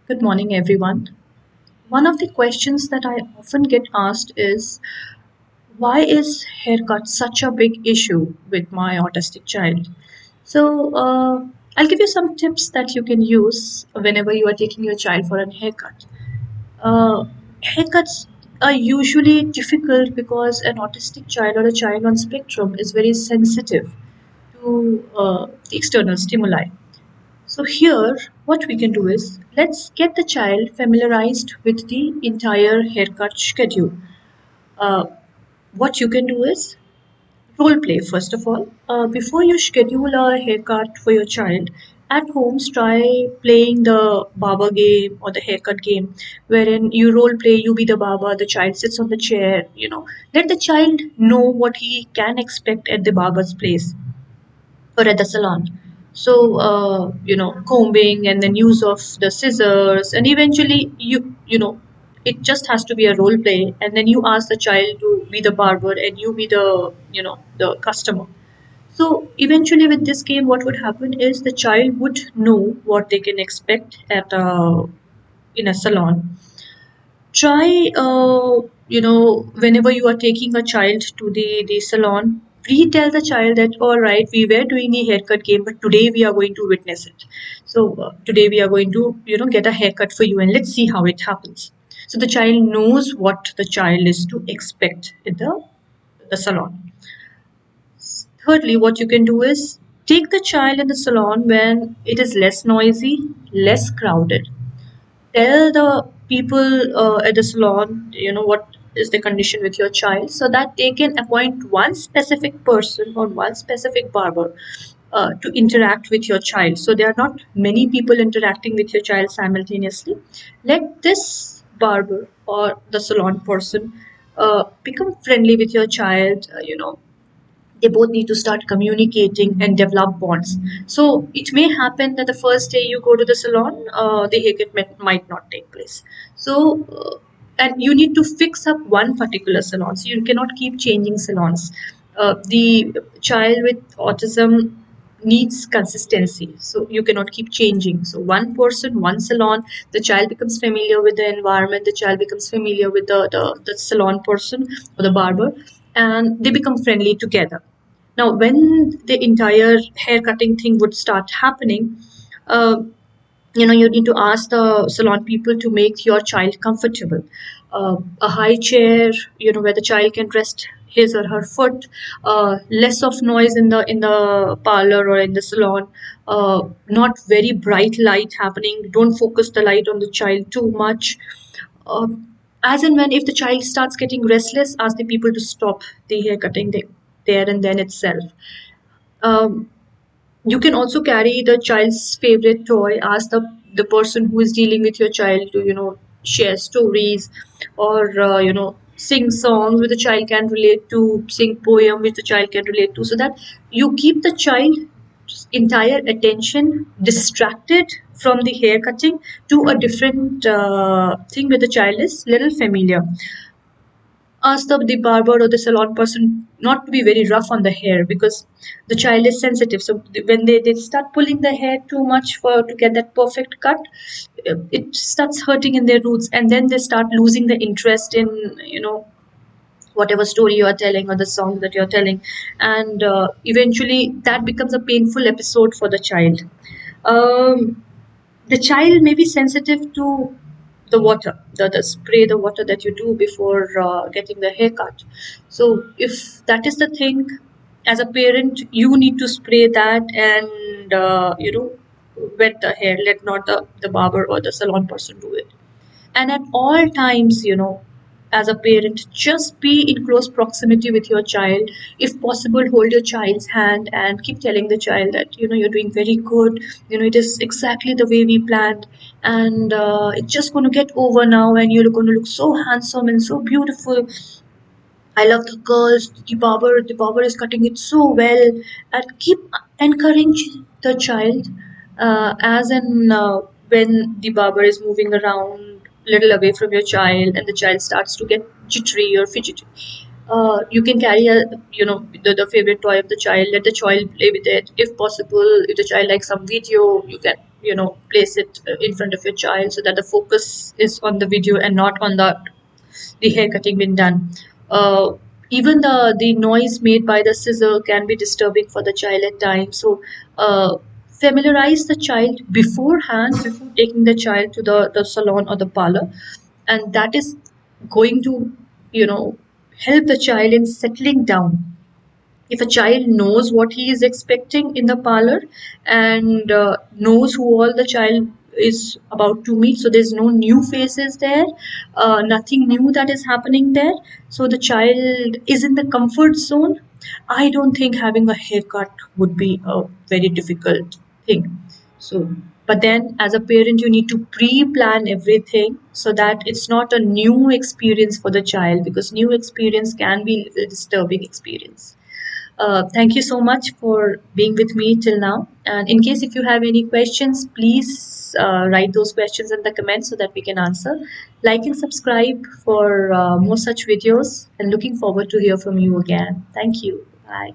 Good morning, everyone. One of the questions that I often get asked is why is haircut such a big issue with my autistic child? I'll give you some tips that you can use whenever you are taking your child for a haircut. Uh, Haircuts are usually difficult because an autistic child or a child on spectrum is very sensitive to the external stimuli. So here, what we can do is let's get the child familiarized with the entire haircut schedule. Uh, what you can do is role play first of all. Before you schedule a haircut for your child, at home try playing the barber game or the haircut game, wherein you role play, you be the barber, the child sits on the chair. Let the child know what he can expect at the barber's place or at the salon. Combing and then use of the scissors, and eventually it just has to be a role play, and then you ask the child to be the barber and you be the customer. So eventually, with this game, what would happen is the child would know what they can expect at in a salon. Try whenever you are taking a child to the salon, retell the child that all right, we were doing the haircut game, but today we are going to witness it. Today we are going to get a haircut for you, and let's see how it happens. So the child knows what the child is to expect in the salon. Thirdly, what you can do is take the child in the salon when it is less noisy, less crowded. Tell the people at the salon, what is the condition with your child, so that they can appoint one specific person or one specific barber to interact with your child. So there are not many people interacting with your child simultaneously. Let this barber or the salon person become friendly with your child. They both need to start communicating and develop bonds. So it may happen that the first day you go to the salon, the haircut might not take place. And you need to fix up one particular salon. So you cannot keep changing salons. The child with autism needs consistency, so you cannot keep changing. So one person, one salon, the child becomes familiar with the environment, the child becomes familiar with the salon person or the barber, and they become friendly together. Now, when the entire hair cutting thing would start happening, uh, you need to ask the salon people to make your child comfortable. A high chair, where the child can rest his or her foot. Less of noise in the parlor or in the salon. Not very bright light happening. Don't focus the light on the child too much. As and when, if the child starts getting restless, ask the people to stop the hair cutting there and then itself. um, you can also carry the child's favorite toy. Ask the person who is dealing with your child to share stories, or sing songs which the child can relate to, sing poem which the child can relate to, so that you keep the child's entire attention distracted from the hair cutting to a different thing where the child is little familiar. Ask the barber or the salon person not to be very rough on the hair, because the child is sensitive. So when they start pulling the hair too much for to get that perfect cut, it starts hurting in their roots, and then they start losing the interest in whatever story you are telling or the song that you're telling, and eventually that becomes a painful episode for the child. The child may be sensitive to the water, the spray, the water that you do before getting the haircut. So if that is the thing, as a parent, you need to spray that and wet the hair. Let not the barber or the salon person do it. And at all times, as a parent, just be in close proximity with your child. If possible, hold your child's hand and keep telling the child that you're doing very good. It is exactly the way we planned, and it's just going to get over now, and you're going to look so handsome and so beautiful. I love the girls. The barber is cutting it so well. And keep encouraging the child, as in when the barber is moving around little away from your child, and the child starts to get jittery or fidgety. You can carry the favorite toy of the child. Let the child play with it. If possible, if the child likes some video, you can place it in front of your child so that the focus is on the video and not on the hair cutting being done. Uh, Even the noise made by the scissor can be disturbing for the child at times. So familiarize the child beforehand before taking the child to the salon or the parlor, and that is going to help the child in settling down. If a child knows what he is expecting in the parlor and knows who all the child is about to meet, so there's no new faces there, nothing new that is happening there, so the child is in the comfort zone, I don't think having a haircut would be a very difficult thing. So, but then as a parent, you need to pre-plan everything so that it's not a new experience for the child, because new experience can be a disturbing experience. Thank you so much for being with me till now. And in case if you have any questions, please write those questions in the comments so that we can answer. Like and subscribe for more such videos. And looking forward to hear from you again. Thank you. Bye.